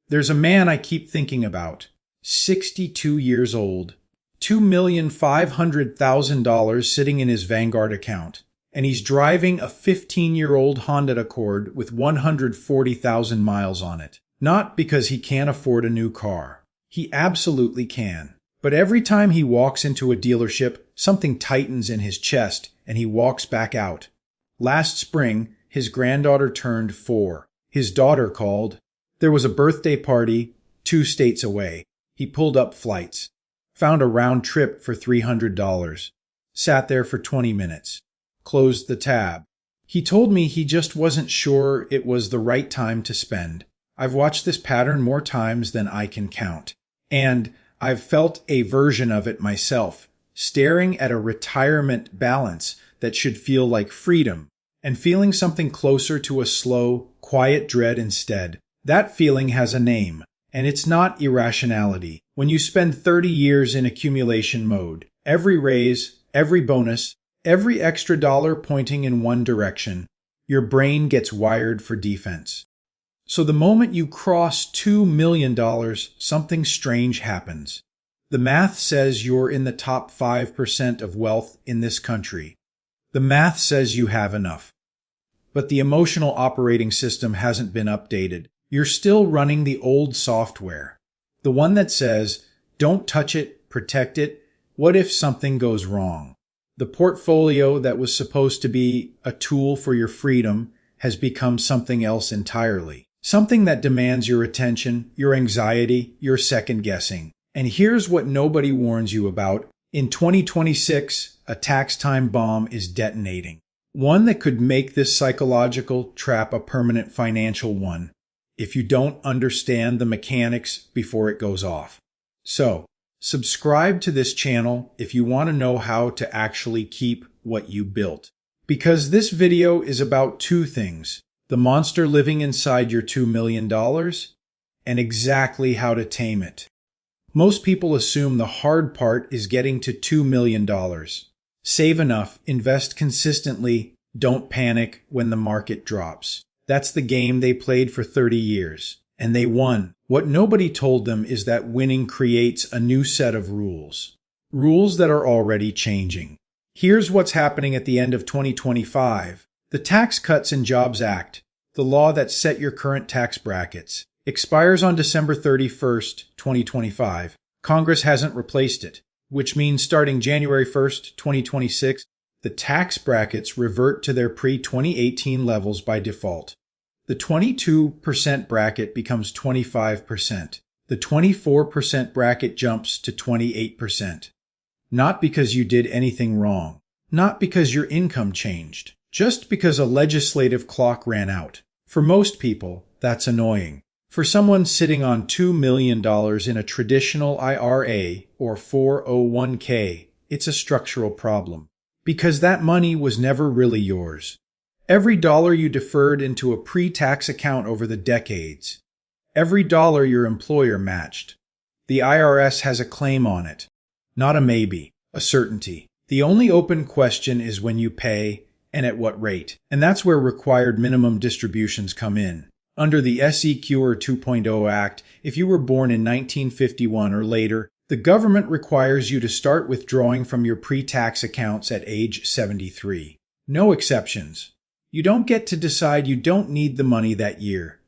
There's a man I keep thinking about, 62 years old, $2,500,000 sitting in his Vanguard account, and he's driving a 15-year-old Honda Accord with 140,000 miles on it. Not because he can't afford a new car. He absolutely can. But every time he walks into a dealership, something tightens in his chest and he walks back out. Last spring, his granddaughter turned 4. His daughter called. There was a birthday party 2 states away. He pulled up flights. Found a round trip for $300. Sat there for 20 minutes. Closed the tab. He told me he just wasn't sure it was the right time to spend. I've watched this pattern more times than I can count. And I've felt a version of it myself, staring at a retirement balance that should feel like freedom, and feeling something closer to a slow, quiet dread instead. That feeling has a name, and it's not irrationality. When you spend 30 years in accumulation mode, every raise, every bonus, every extra dollar pointing in one direction, your brain gets wired for defense. So the moment you cross $2 million, something strange happens. The math says you're in the top 5% of wealth in this country. The math says you have enough. But the emotional operating system hasn't been updated. You're still running the old software. The one that says, don't touch it, protect it, what if something goes wrong? The portfolio that was supposed to be a tool for your freedom has become something else entirely. Something that demands your attention, your anxiety, your second-guessing. And here's what nobody warns you about. In 2026, a tax time bomb is detonating. One that could make this psychological trap a permanent financial one, if you don't understand the mechanics before it goes off. So, subscribe to this channel if you want to know how to actually keep what you built. Because this video is about 2 things. The monster living inside your $2 million, and exactly how to tame it. Most people assume the hard part is getting to $2 million. Save enough, invest consistently, don't panic when the market drops. That's the game they played for 30 years, and they won. What nobody told them is that winning creates a new set of rules. Rules that are already changing. Here's what's happening at the end of 2025. The Tax Cuts and Jobs Act, the law that set your current tax brackets, expires on December 31st, 2025. Congress hasn't replaced it, which means starting January 1st, 2026, the tax brackets revert to their pre-2018 levels by default. The 22% bracket becomes 25%. The 24% bracket jumps to 28%. Not because you did anything wrong. Not because your income changed. Just because a legislative clock ran out. For most people, that's annoying. For someone sitting on $2 million in a traditional IRA or 401k, it's a structural problem. Because that money was never really yours. Every dollar you deferred into a pre-tax account over the decades. Every dollar your employer matched. The IRS has a claim on it. Not a maybe, a certainty. The only open question is when you pay, and at what rate. And that's where required minimum distributions come in. Under the SEQ 2.0 Act, if you were born in 1951 or later, the government requires you to start withdrawing from your pre-tax accounts at age 73. No exceptions. You don't get to decide you don't need the money that year.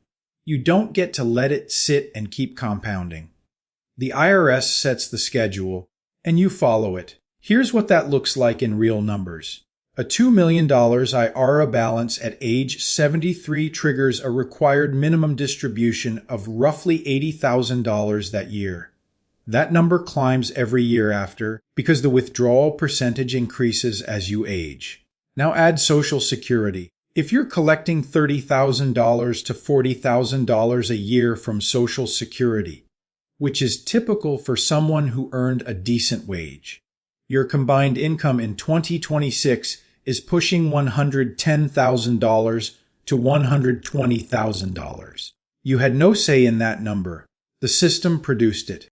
You don't get to let it sit and keep compounding. The IRS sets the schedule, and you follow it. Here's what that looks like in real numbers. A $2 million IRA balance at age 73 triggers a required minimum distribution of roughly $80,000 that year. That number climbs every year after because the withdrawal percentage increases as you age. Now add Social Security. If you're collecting $30,000 to $40,000 a year from Social Security, which is typical for someone who earned a decent wage, your combined income in 2026 is pushing $110,000 to $120,000. You had no say in that number. The system produced it.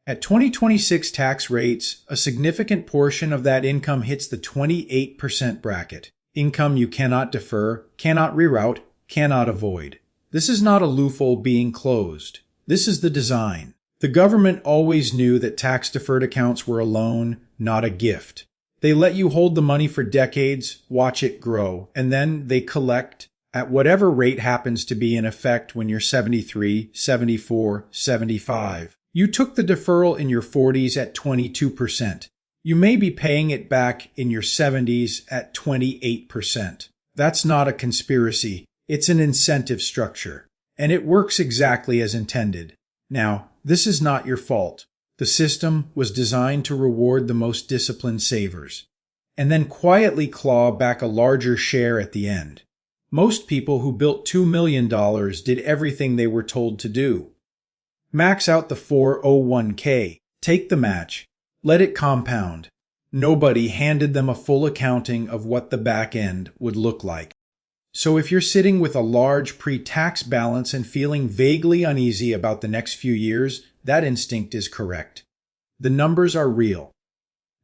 At 2026 tax rates, a significant portion of that income hits the 28% bracket. Income you cannot defer, cannot reroute, cannot avoid. This is not a loophole being closed. This is the design. The government always knew that tax-deferred accounts were a loan, not a gift. They let you hold the money for decades, watch it grow, and then they collect at whatever rate happens to be in effect when you're 73, 74, 75. You took the deferral in your 40s at 22%. You may be paying it back in your 70s at 28%. That's not a conspiracy. It's an incentive structure. And it works exactly as intended. Now, this is not your fault. The system was designed to reward the most disciplined savers, and then quietly claw back a larger share at the end. Most people who built $2 million did everything they were told to do. Max out the 401k, take the match, let it compound. Nobody handed them a full accounting of what the back end would look like. So if you're sitting with a large pre-tax balance and feeling vaguely uneasy about the next few years, that instinct is correct. The numbers are real.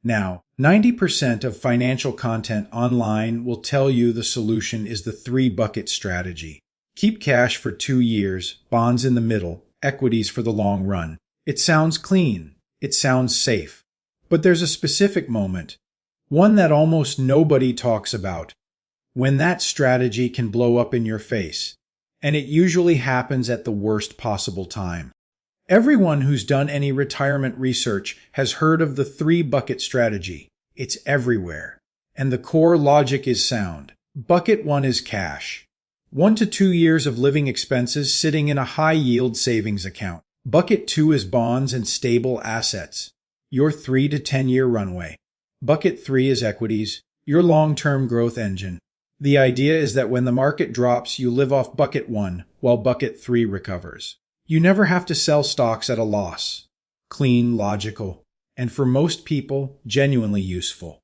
Now, 90% of financial content online will tell you the solution is the 3-bucket strategy. Keep cash for 2 years, bonds in the middle, equities for the long run. It sounds clean. It sounds safe. But there's a specific moment, one that almost nobody talks about, when that strategy can blow up in your face. And it usually happens at the worst possible time. Everyone who's done any retirement research has heard of the 3-bucket strategy. It's everywhere. And the core logic is sound. Bucket 1 is cash. 1 to 2 years of living expenses sitting in a high-yield savings account. Bucket 2 is bonds and stable assets. Your 3 to 10-year runway. Bucket 3 is equities, your long-term growth engine. The idea is that when the market drops, you live off Bucket 1 while Bucket 3 recovers. You never have to sell stocks at a loss. Clean, logical, and for most people, genuinely useful.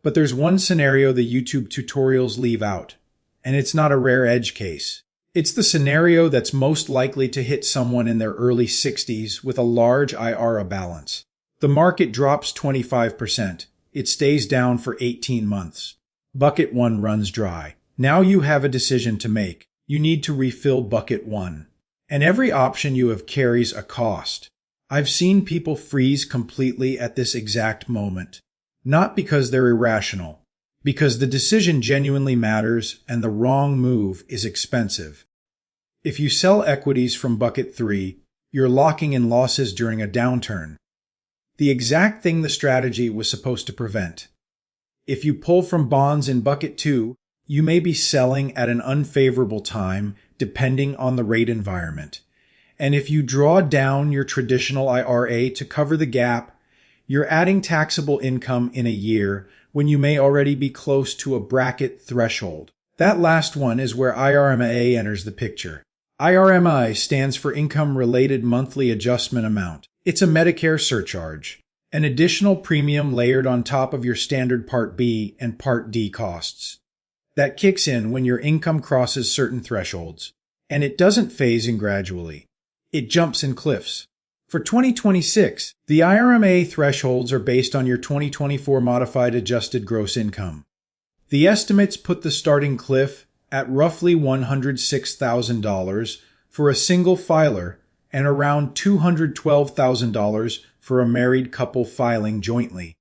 But there's one scenario the YouTube tutorials leave out, and it's not a rare edge case. It's the scenario that's most likely to hit someone in their early 60s with a large IRA balance. The market drops 25%. It stays down for 18 months. Bucket 1 runs dry. Now you have a decision to make. You need to refill Bucket 1. And every option you have carries a cost. I've seen people freeze completely at this exact moment. Not because they're irrational, because the decision genuinely matters and the wrong move is expensive. If you sell equities from Bucket 3, you're locking in losses during a downturn. The exact thing the strategy was supposed to prevent. If you pull from bonds in Bucket 2, you may be selling at an unfavorable time depending on the rate environment. And if you draw down your traditional IRA to cover the gap, you're adding taxable income in a year when you may already be close to a bracket threshold. That last one is where IRMAA enters the picture. IRMAA stands for Income-Related Monthly Adjustment Amount. It's a Medicare surcharge, an additional premium layered on top of your standard Part B and Part D costs. That kicks in when your income crosses certain thresholds, and it doesn't phase in gradually. It jumps in cliffs. For 2026, the IRMAA thresholds are based on your 2024 modified adjusted gross income. The estimates put the starting cliff at roughly $106,000 for a single filer and around $212,000 for a married couple filing jointly.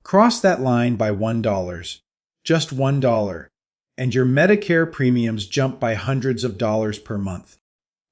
Cross that line by $1, just $1, and your Medicare premiums jump by hundreds of dollars per month.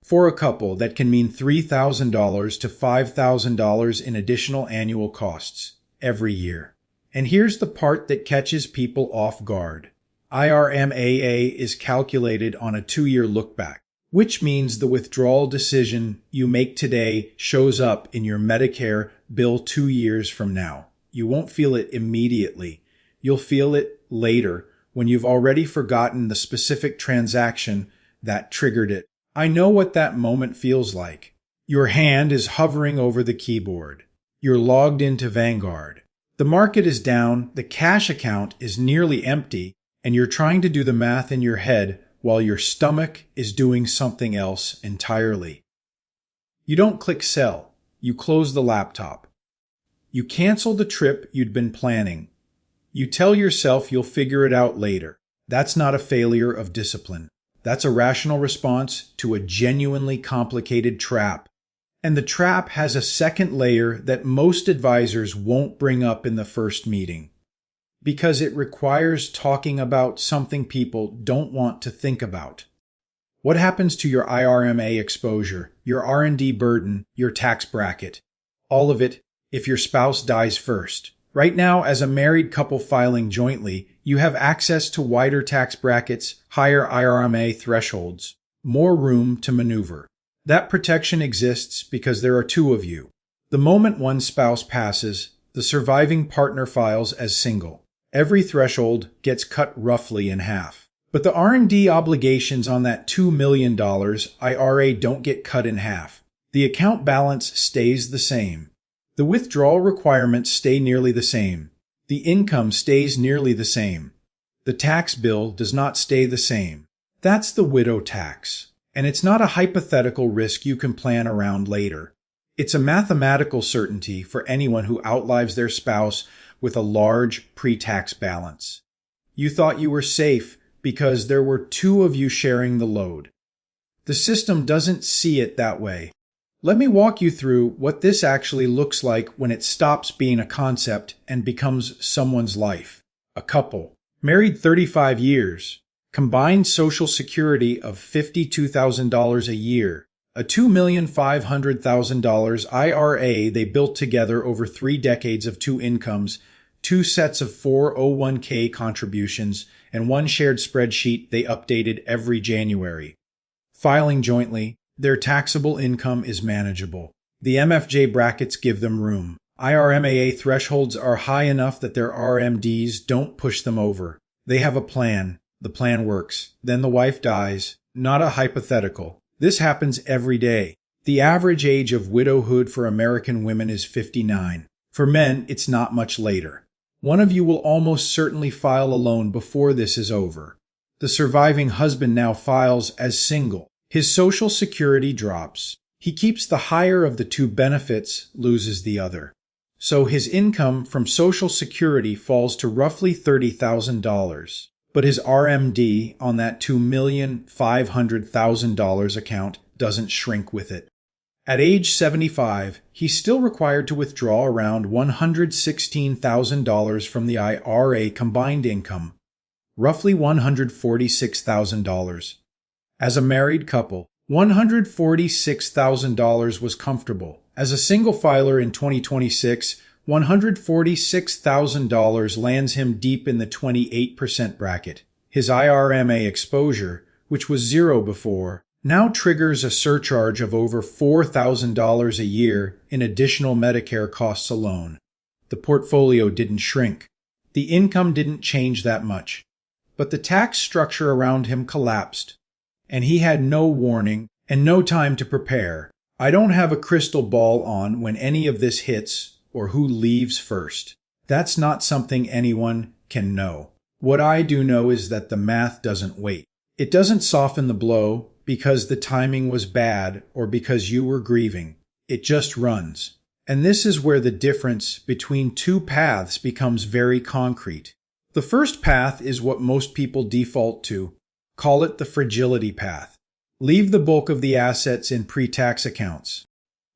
For a couple, that can mean $3,000 to $5,000 in additional annual costs every year. And here's the part that catches people off guard. IRMAA is calculated on a 2-year look-back, which means the withdrawal decision you make today shows up in your Medicare bill 2 years from now. You won't feel it immediately. You'll feel it later when you've already forgotten the specific transaction that triggered it. I know what that moment feels like. Your hand is hovering over the keyboard. You're logged into Vanguard. The market is down, the cash account is nearly empty, and you're trying to do the math in your head while your stomach is doing something else entirely. You don't click sell. You close the laptop. You cancel the trip you'd been planning. You tell yourself you'll figure it out later. That's not a failure of discipline. That's a rational response to a genuinely complicated trap. And the trap has a second layer that most advisors won't bring up in the first meeting, because it requires talking about something people don't want to think about. What happens to your IRMA exposure, your R&D burden, your tax bracket? All of it, if your spouse dies first. Right now, as a married couple filing jointly, you have access to wider tax brackets, higher IRMA thresholds, more room to maneuver. That protection exists because there are two of you. The moment one spouse passes, the surviving partner files as single. Every threshold gets cut roughly in half. But the R&D obligations on that $2 million IRA don't get cut in half. The account balance stays the same. The withdrawal requirements stay nearly the same. The income stays nearly the same. The tax bill does not stay the same. That's the widow tax. And it's not a hypothetical risk you can plan around later. It's a mathematical certainty for anyone who outlives their spouse with a large pre-tax balance. You thought you were safe because there were two of you sharing the load. The system doesn't see it that way. Let me walk you through what this actually looks like when it stops being a concept and becomes someone's life. A couple, married 35 years, combined Social Security of $52,000 a year, a $2,500,000 IRA they built together over 3 decades of 2 incomes, 2 sets of 401k contributions, and 1 shared spreadsheet they updated every January. Filing jointly, their taxable income is manageable. The MFJ brackets give them room. IRMAA thresholds are high enough that their RMDs don't push them over. They have a plan. The plan works. Then the wife dies. Not a hypothetical. This happens every day. The average age of widowhood for American women is 59. For men, it's not much later. One of you will almost certainly file alone before this is over. The surviving husband now files as single. His Social Security drops. He keeps the higher of the 2 benefits, loses the other. So his income from Social Security falls to roughly $30,000. But his RMD on that $2,500,000 account doesn't shrink with it. At age 75, he's still required to withdraw around $116,000 from the IRA combined income, roughly $146,000. As a married couple, $146,000 was comfortable. As a single filer in 2026, $146,000 lands him deep in the 28% bracket. His IRMA exposure, which was 0 before, now triggers a surcharge of over $4,000 a year in additional Medicare costs alone. The portfolio didn't shrink. The income didn't change that much. But the tax structure around him collapsed, and he had no warning and no time to prepare. I don't have a crystal ball on when any of this hits or who leaves first. That's not something anyone can know. What I do know is that the math doesn't wait. It doesn't soften the blow because the timing was bad or because you were grieving. It just runs. And this is where the difference between 2 paths becomes very concrete. The first path is what most people default to. Call it the fragility path. Leave the bulk of the assets in pre-tax accounts.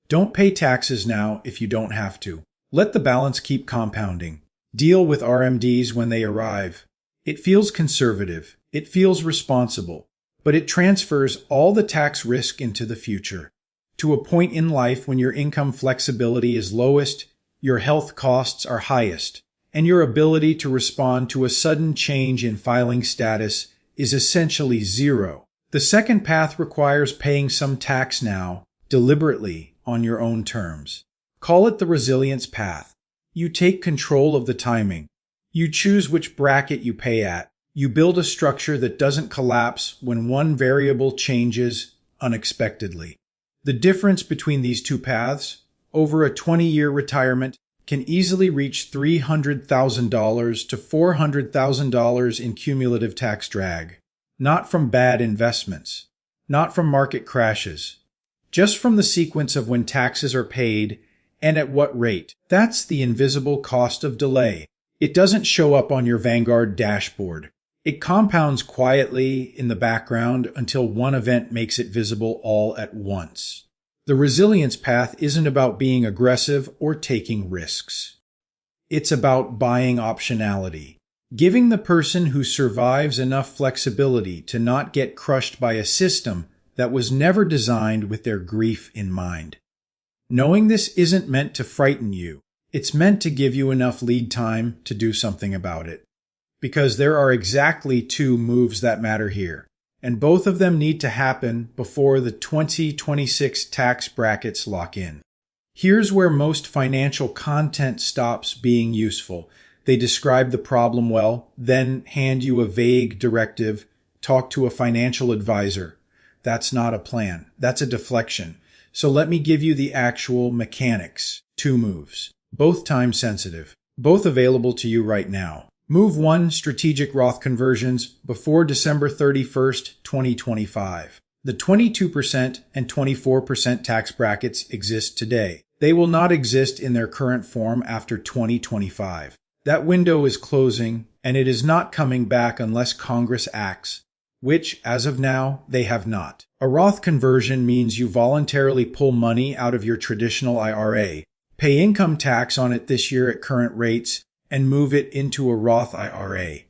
Don't pay taxes now if you don't have to. Let the balance keep compounding. Deal with RMDs when they arrive. It feels conservative. It feels responsible. But it transfers all the tax risk into the future. To a point in life when your income flexibility is lowest, your health costs are highest, and your ability to respond to a sudden change in filing status is essentially 0. The second path requires paying some tax now, deliberately, on your own terms. Call it the resilience path. You take control of the timing. You choose which bracket you pay at. You build a structure that doesn't collapse when one variable changes unexpectedly. The difference between these 2 paths, over a 20-year retirement, can easily reach $300,000 to $400,000 in cumulative tax drag. Not from bad investments, not from market crashes, just from the sequence of when taxes are paid and at what rate. That's the invisible cost of delay. It doesn't show up on your Vanguard dashboard. It compounds quietly in the background until one event makes it visible all at once. The The resilience path isn't about being aggressive or taking risks. It's about buying optionality, giving the person who survives enough flexibility to not get crushed by a system that was never designed with their grief in mind. Knowing this isn't meant to frighten you. It's meant to give you enough lead time to do something about it. Because there are exactly two moves that matter here, and both of them need to happen before the 2026 tax brackets lock in. Here's where most financial content stops being useful. They describe the problem well, then hand you a vague directive, talk to a financial advisor. That's not a plan. That's a deflection. So let me give you the actual mechanics. Two moves, both time sensitive, both available to you right now. Move 1, strategic Roth conversions before December 31st, 2025. The 22% and 24% tax brackets exist today. They will not exist in their current form after 2025. That window is closing, and it is not coming back unless Congress acts, which, as of now, they have not. A Roth conversion means you voluntarily pull money out of your traditional IRA, pay income tax on it this year at current rates, and move it into a Roth IRA.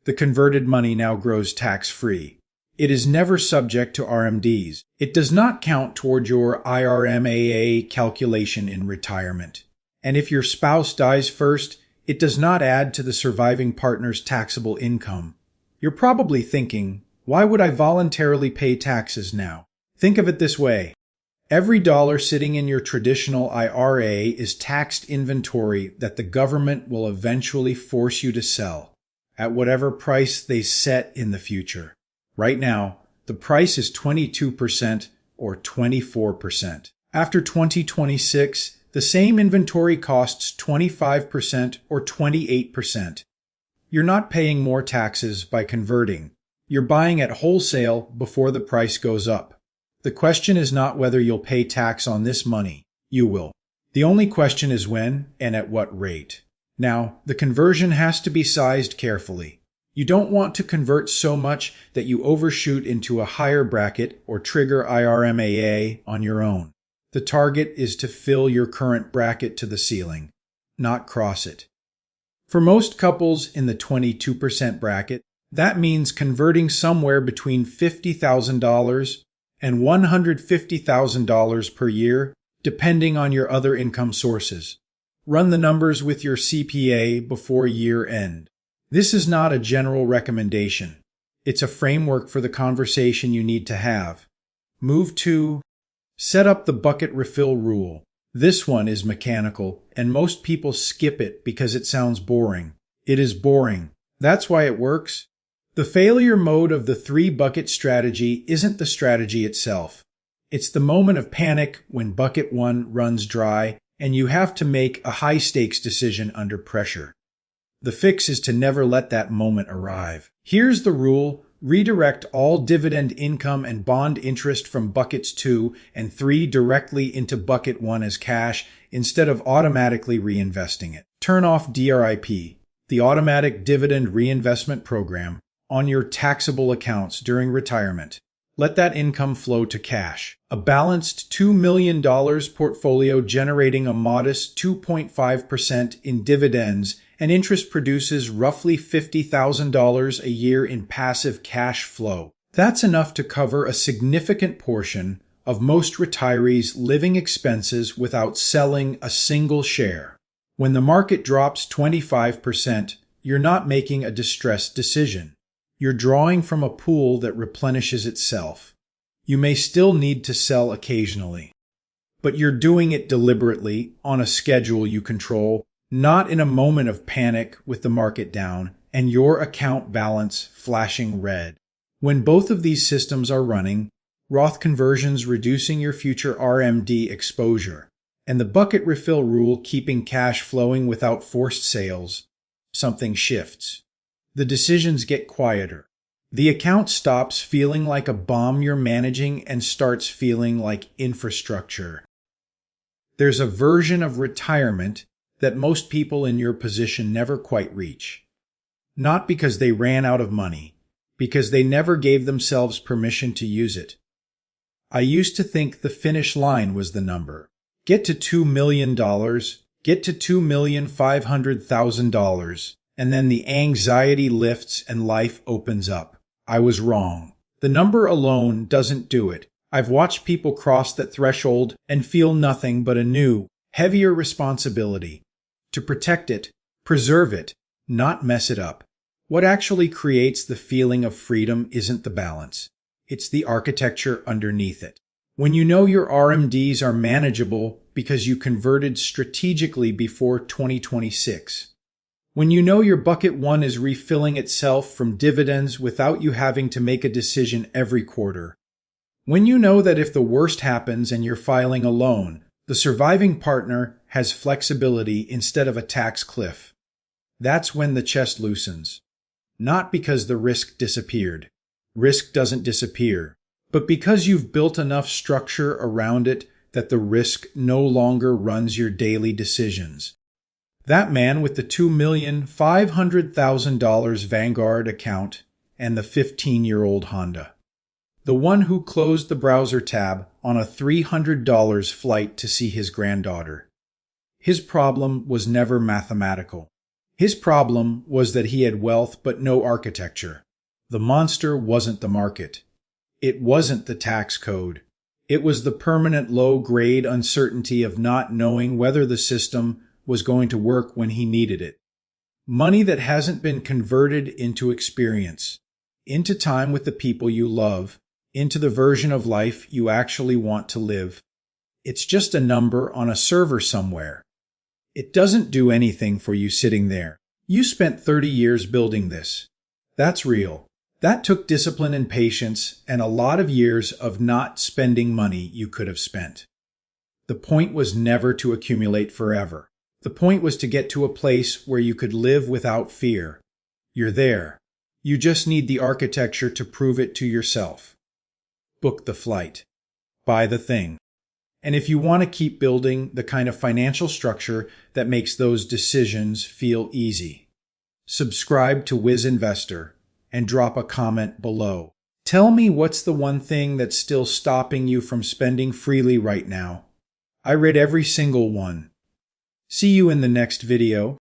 The converted money now grows tax-free. It is never subject to RMDs. It does not count toward your IRMAA calculation in retirement. And if your spouse dies first, it does not add to the surviving partner's taxable income. You're probably thinking, why would I voluntarily pay taxes now? Think of it this way. Every dollar sitting in your traditional IRA is taxed inventory that the government will eventually force you to sell at whatever price they set in the future. Right now, the price is 22% or 24%. After 2026, the same inventory costs 25% or 28%. You're not paying more taxes by converting. You're buying at wholesale before the price goes up. The question is not whether you'll pay tax on this money. You will. The only question is when and at what rate. Now, the conversion has to be sized carefully. You don't want to convert so much that you overshoot into a higher bracket or trigger IRMAA on your own. The target is to fill your current bracket to the ceiling, not cross it. For most couples in the 22% bracket, that means converting somewhere between $50,000 and $150,000 per year, depending on your other income sources. Run the numbers with your CPA before year end. This is not a general recommendation. It's a framework for the conversation you need to have. Move 2. Set up the bucket refill rule. This one is mechanical, and most people skip it because it sounds boring. It is boring. That's why it works. The failure mode of the 3-bucket strategy isn't the strategy itself. It's the moment of panic when bucket 1 runs dry and you have to make a high-stakes decision under pressure. The fix is to never let that moment arrive. Here's the rule. Redirect all dividend income and bond interest from buckets 2 and 3 directly into bucket 1 as cash instead of automatically reinvesting it. Turn off DRIP, the automatic dividend reinvestment program, on your taxable accounts during retirement. Let that income flow to cash. A balanced $2 million portfolio generating a modest 2.5% in dividends and interest produces roughly $50,000 a year in passive cash flow. That's enough to cover a significant portion of most retirees' living expenses without selling a single share. When the market drops 25%, you're not making a distressed decision. You're drawing from a pool that replenishes itself. You may still need to sell occasionally, but you're doing it deliberately on a schedule you control, not in a moment of panic with the market down and your account balance flashing red. When both of these systems are running, Roth conversions reducing your future RMD exposure, and the bucket refill rule keeping cash flowing without forced sales, something shifts. The decisions get quieter. The account stops feeling like a bomb you're managing and starts feeling like infrastructure. There's a version of retirement that most people in your position never quite reach. Not because they ran out of money, because they never gave themselves permission to use it. I used to think the finish line was the number. Get to $2 million, get to $2,500,000, and then the anxiety lifts and life opens up. I was wrong. The number alone doesn't do it. I've watched people cross that threshold and feel nothing but a new, heavier responsibility. To protect it, preserve it, not mess it up. What actually creates the feeling of freedom isn't the balance. It's the architecture underneath it. When you know your RMDs are manageable because you converted strategically before 2026. When you know your bucket 1 is refilling itself from dividends without you having to make a decision every quarter. When you know that if the worst happens and you're filing a loan, the surviving partner has flexibility instead of a tax cliff. That's when the chest loosens. Not because the risk disappeared. Risk doesn't disappear, but because you've built enough structure around it that the risk no longer runs your daily decisions. That man with the $2,500,000 Vanguard account and the 15-year-old Honda. The one who closed the browser tab on a $300 flight to see his granddaughter. His problem was never mathematical. His problem was that he had wealth but no architecture. The monster wasn't the market. It wasn't the tax code. It was the permanent low-grade uncertainty of not knowing whether the system was going to work when he needed it. Money that hasn't been converted into experience, into time with the people you love, into the version of life you actually want to live. It's just a number on a server somewhere. It doesn't do anything for you sitting there. You spent 30 years building this. That's real. That took discipline and patience and a lot of years of not spending money you could have spent. The point was never to accumulate forever. The point was to get to a place where you could live without fear. You're there. You just need the architecture to prove it to yourself. Book the flight. Buy the thing. And if you want to keep building the kind of financial structure that makes those decisions feel easy, subscribe to Wiz Investor and drop a comment below. Tell me what's the one thing that's still stopping you from spending freely right now. I read every single one. See you in the next video.